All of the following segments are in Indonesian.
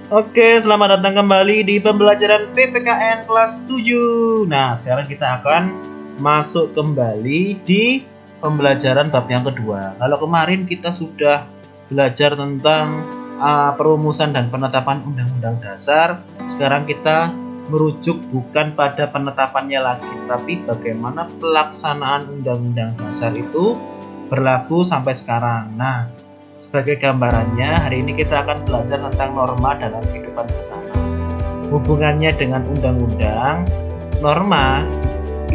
Oke, selamat datang kembali di pembelajaran PPKN kelas 7. Nah, sekarang kita akan masuk kembali di pembelajaran bab yang kedua. Kalau kemarin kita sudah belajar tentang perumusan dan penetapan Undang-Undang Dasar, sekarang kita merujuk bukan pada penetapannya lagi, tapi bagaimana pelaksanaan Undang-Undang Dasar itu berlaku sampai sekarang. Nah, sebagai gambarannya, hari ini kita akan belajar tentang norma dalam kehidupan bersama. Hubungannya dengan undang-undang, norma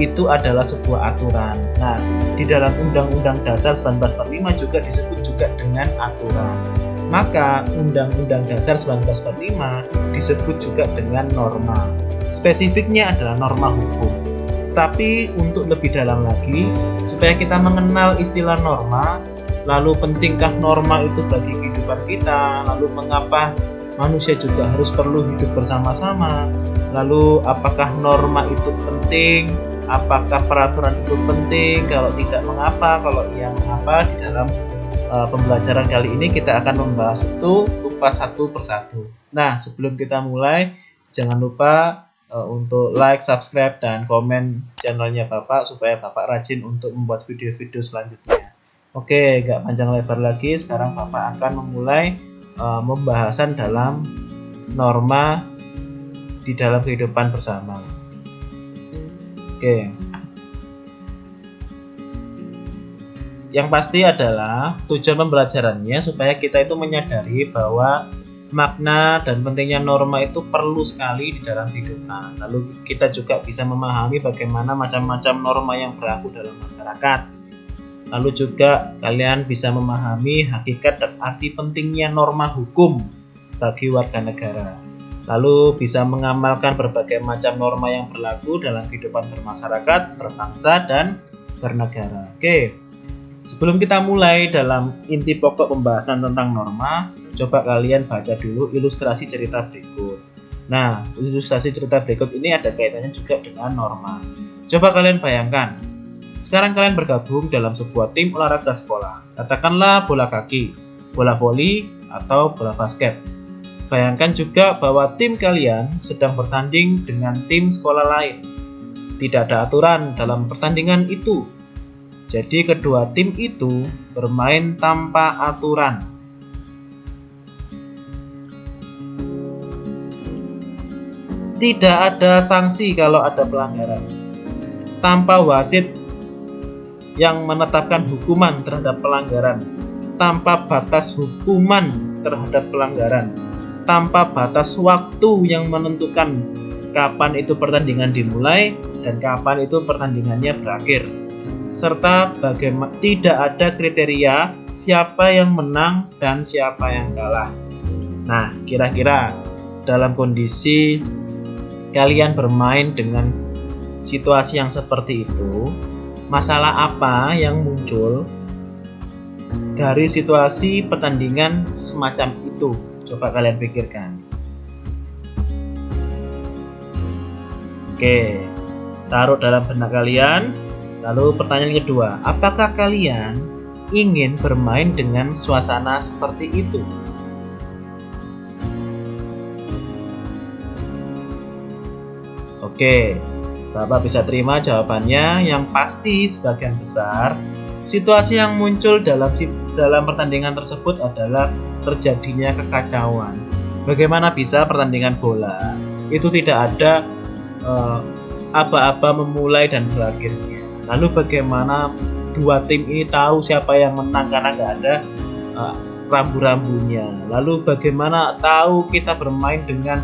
itu adalah sebuah aturan. Nah, di dalam Undang-Undang Dasar 1945 juga disebut juga dengan aturan. Maka Undang-Undang Dasar 1945 disebut juga dengan norma. Spesifiknya adalah norma hukum. Tapi untuk lebih dalam lagi, supaya kita mengenal istilah norma, lalu pentingkah norma itu bagi kehidupan kita, lalu mengapa manusia juga harus perlu hidup bersama-sama, lalu apakah norma itu penting, apakah peraturan itu penting, kalau tidak mengapa, kalau iya mengapa. Di dalam pembelajaran kali ini kita akan membahas itu kupas satu persatu. Nah, sebelum kita mulai, jangan lupa untuk like, subscribe, dan komen channelnya Bapak supaya Bapak rajin untuk membuat video-video selanjutnya. Oke, gak panjang lebar lagi. Sekarang Bapak akan memulai pembahasan dalam norma di dalam kehidupan bersama. Oke. Yang pasti adalah tujuan pembelajarannya supaya kita itu menyadari bahwa makna dan pentingnya norma itu perlu sekali di dalam kehidupan. Lalu kita juga bisa memahami bagaimana macam-macam norma yang berlaku dalam masyarakat. Lalu juga kalian bisa memahami hakikat dan arti pentingnya norma hukum bagi warga negara. Lalu bisa mengamalkan berbagai macam norma yang berlaku dalam kehidupan bermasyarakat, berbangsa, dan bernegara. Oke, sebelum kita mulai dalam inti pokok pembahasan tentang norma, coba kalian baca dulu ilustrasi cerita berikut. Nah, ilustrasi cerita berikut ini ada kaitannya juga dengan norma. Coba kalian bayangkan, sekarang kalian bergabung dalam sebuah tim olahraga sekolah. Katakanlah bola kaki, bola voli, atau bola basket. Bayangkan juga bahwa tim kalian sedang bertanding dengan tim sekolah lain. Tidak ada aturan dalam pertandingan itu. Jadi kedua tim itu bermain tanpa aturan. Tidak ada sanksi kalau ada pelanggaran. Tanpa wasit yang menetapkan hukuman terhadap pelanggaran, tanpa batas hukuman terhadap pelanggaran, tanpa batas waktu yang menentukan kapan itu pertandingan dimulai dan kapan itu pertandingannya berakhir, serta bagaimana tidak ada kriteria siapa yang menang dan siapa yang kalah. Nah, kira-kira dalam kondisi kalian bermain dengan situasi yang seperti itu, masalah apa yang muncul dari situasi pertandingan semacam itu? Coba kalian pikirkan. Oke, taruh dalam benak kalian. Lalu pertanyaan kedua, apakah kalian ingin bermain dengan suasana seperti itu? Oke, Bapak bisa terima jawabannya. Yang pasti sebagian besar situasi yang muncul dalam pertandingan tersebut adalah terjadinya kekacauan. Bagaimana bisa pertandingan bola itu tidak ada aba-aba memulai dan berakhirnya. Lalu bagaimana dua tim ini tahu siapa yang menang karena nggak ada rambu-rambunya. Lalu bagaimana tahu kita bermain dengan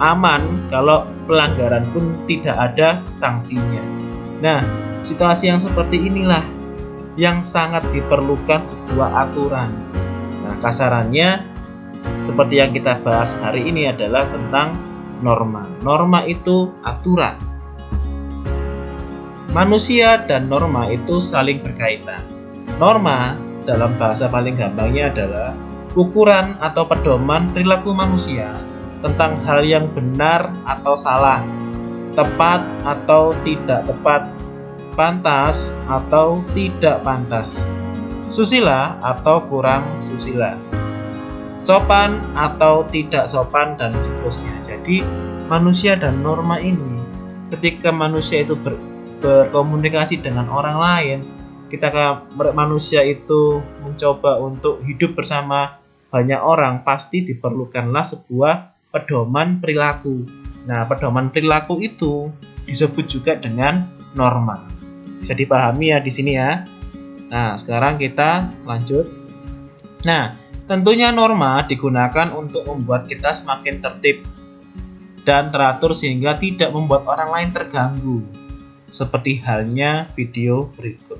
aman kalau pelanggaran pun tidak ada sanksinya. Nah, situasi yang seperti inilah yang sangat diperlukan sebuah aturan. Nah, kasarannya seperti yang kita bahas hari ini adalah tentang norma. Norma itu aturan. Manusia dan norma itu saling berkaitan. Norma dalam bahasa paling gampangnya adalah ukuran atau pedoman perilaku manusia tentang hal yang benar atau salah, tepat atau tidak tepat, pantas atau tidak pantas, susila atau kurang susila. sopan atau tidak sopan dan seterusnya. Jadi manusia dan norma ini, ketika manusia itu berkomunikasi dengan orang lain, ketika manusia itu mencoba untuk hidup bersama banyak orang, pasti diperlukanlah sebuah pedoman perilaku. Nah, pedoman perilaku itu disebut juga dengan norma. Bisa dipahami ya di sini ya. Nah, sekarang kita lanjut. Nah, tentunya norma digunakan untuk membuat kita semakin tertib dan teratur sehingga tidak membuat orang lain terganggu. Seperti halnya video berikut.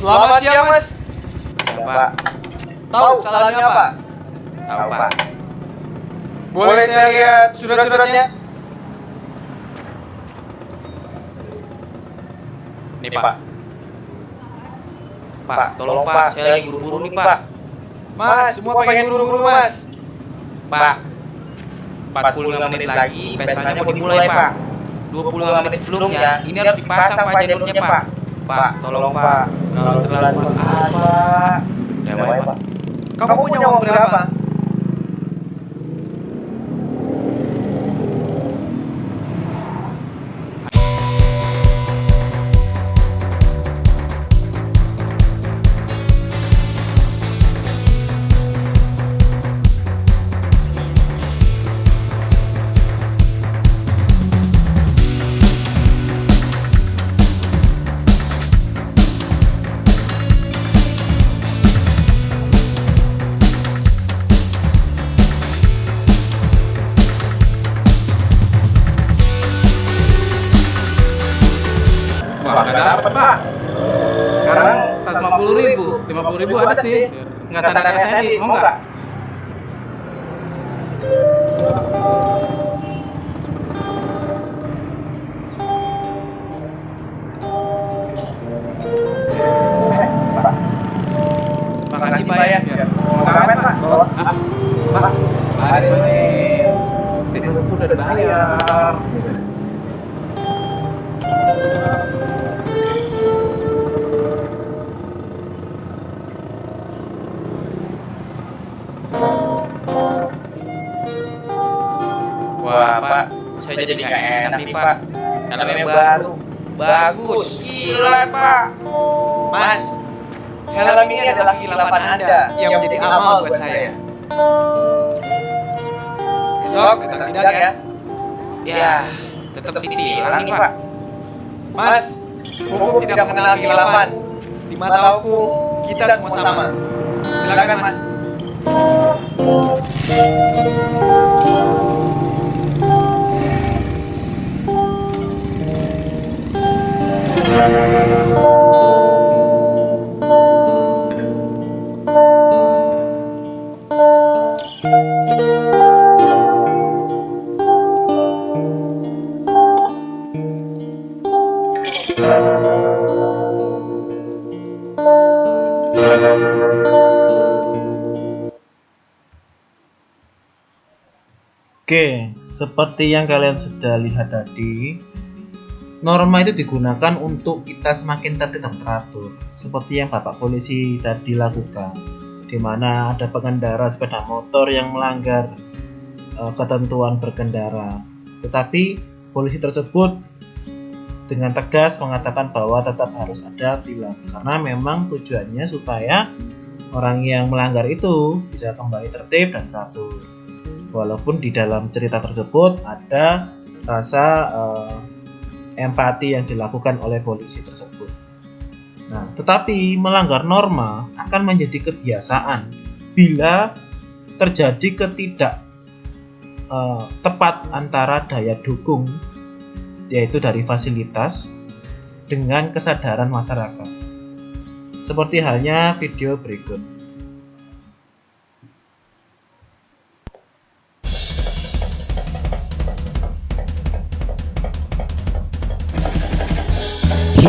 Selamat siang, Mas. Pak, Tahu kesalahannya apa? tahu Pak. Boleh saya lihat surat-suratnya? Nih Pak. Pak, tolong Pak, saya lagi buru-buru nih Pak. Mas, semua pengen buru-buru, Mas. Pak, 45 menit lagi pestanya mau dimulai Pak. 25 menit sebelumnya ini harus dipasang Pak jadwalnya Pak. Pak, tolong Pak. Kalau terlalu Pak. Dewa Pak. Kamu punya uang berapa? Wah, Nggak dapat, Pak. Sekarang 150.000. 50.000 ada sih. Nggak sadar SNI, mau nggak? makasih Pak ya. Mau kawet, Pak? Pak, hari ini tidak udah dibayar. Wah Pak, saya jadi nggak enak nih Pak. Helmnya baru, bagus, gila Pak. Mas, helm ini adalah kehilapan Anda yang menjadi amal buat saya. Besok kita sidang ya. Ya, tetap ditilang nih Pak. Mas, hukum tidak mengenal kehilapan. Di mata hukum, kita semua sama. Silakan, Mas. Oke, seperti yang kalian sudah lihat tadi, norma itu digunakan untuk kita semakin tertib dan teratur, seperti yang Bapak Polisi tadi lakukan, di mana ada pengendara sepeda motor yang melanggar ketentuan berkendara. Tetapi polisi tersebut dengan tegas mengatakan bahwa tetap harus ada tilang, karena memang tujuannya supaya orang yang melanggar itu bisa kembali tertib dan teratur. Walaupun di dalam cerita tersebut ada rasa empati yang dilakukan oleh polisi tersebut. Nah, tetapi melanggar norma akan menjadi kebiasaan bila terjadi tepat antara daya dukung, yaitu dari fasilitas, dengan kesadaran masyarakat. Seperti halnya video berikut.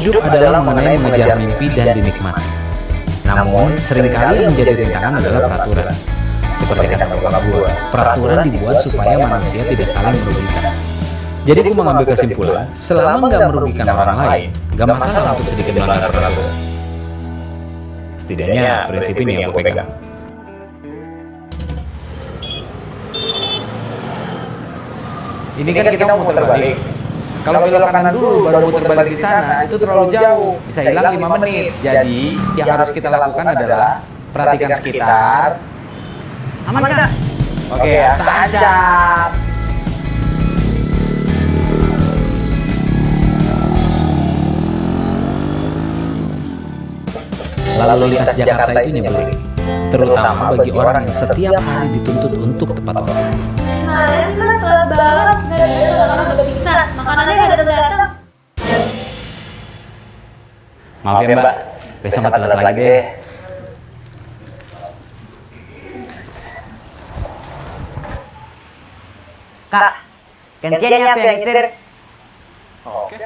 Hidup adalah mengenai mengejar mimpi dan dinikmati. Namun, seringkali yang menjadi rintangan adalah peraturan. Seperti kata bokap gua, peraturan dibuat supaya manusia tidak saling merugikan. Jadi gua mengambil kesimpulan, selama nggak merugikan orang lain, nggak masalah untuk sedikit melanggar peraturan. Setidaknya prinsip ini yang gue pegang. Ini kan kita mau muter balik. Kalau belok kanan dulu baru muter balik di sana, itu terlalu jauh, bisa hilang 5 menit. Jadi, yang harus kita lakukan adalah perhatikan sekitar. Aman kan? Oke, tancap. Lalu lintas Jakarta itu nyebelin, terutama bagi orang yang setiap hari dituntut untuk tepat waktu. Nah, sih mas telat banget, gara-gara orang udah pingsan, makanannya nggak datang-datang. Maaf ya mbak, besok nggak telat lagi deh. Kak, gantian ya yang nyetir. Oke.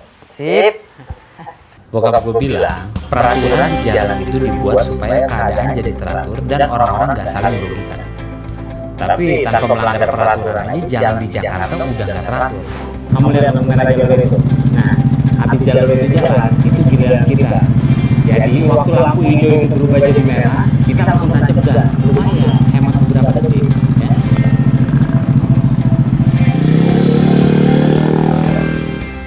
Sip. Bokap gue bilang, peraturan di jalan itu dibuat supaya keadaan jadi teratur dan orang-orang nggak saling merugikan. Tapi tanpa melanggar peraturan aja jalan di Jakarta udah nggak teratur. Kamu lihat pengguna jalur itu. Nah, habis jalur itu jalan, itu giliran kita. Jadi waktu lampu hijau itu berubah jadi merah, kita langsung tancap gas. Lumayan, hemat beberapa detik. Ya.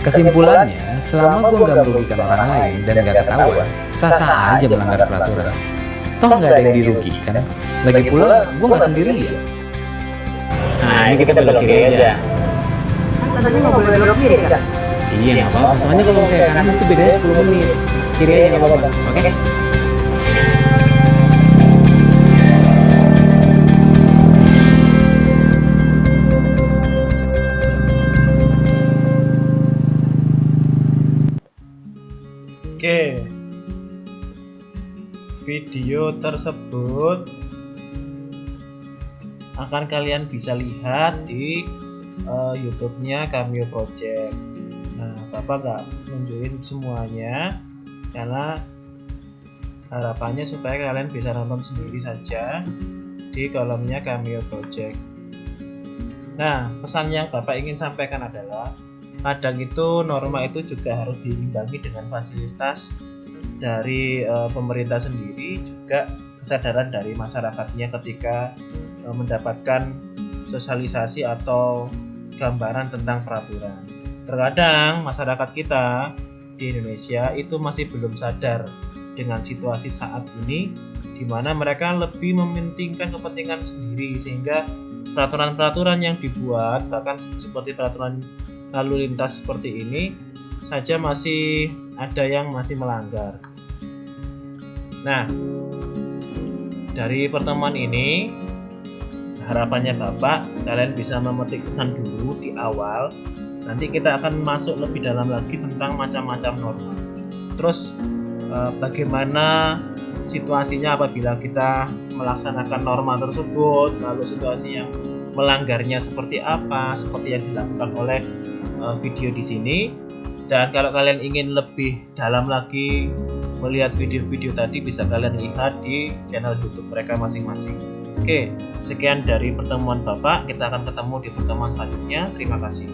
Kesimpulannya, selama gue nggak merugikan orang lain dan nggak ketahuan, sah-sah aja melanggar peraturan. Toh nggak ada yang dirugikan. Lagi pula, gue nggak sendirian. Nah, ini kita belok kiri aja. Tadi nggak boleh belok kiri kan? Iya, nggak apa-apa. Soalnya kalau saya kanan itu bedanya 10 menit. Kiri aja nggak apa-apa. Oke? Oke, video tersebut akan kalian bisa lihat di YouTube-nya Cameo Project. Nah, Bapak nggak nunjukin semuanya karena harapannya supaya kalian bisa nonton sendiri saja di kolomnya Cameo Project. Nah, pesan yang Bapak ingin sampaikan adalah kadang itu norma itu juga harus diimbangi dengan fasilitas dari pemerintah sendiri, juga kesadaran dari masyarakatnya ketika mendapatkan sosialisasi atau gambaran tentang peraturan. Terkadang masyarakat kita di Indonesia itu masih belum sadar dengan situasi saat ini, di mana mereka lebih mementingkan kepentingan sendiri, sehingga peraturan-peraturan yang dibuat, bahkan seperti peraturan lalu lintas seperti ini saja masih ada yang masih melanggar. Nah, dari pertemuan ini harapannya Bapak kalian bisa memetik pesan dulu di awal. Nanti kita akan masuk lebih dalam lagi tentang macam-macam norma. Terus bagaimana situasinya apabila kita melaksanakan norma tersebut, lalu situasi yang melanggarnya seperti apa, seperti yang dilakukan oleh video di sini. Dan kalau kalian ingin lebih dalam lagi melihat video-video tadi, bisa kalian lihat di channel YouTube mereka masing-masing. Oke, sekian dari pertemuan Bapak. Kita akan ketemu di pertemuan selanjutnya. Terima kasih.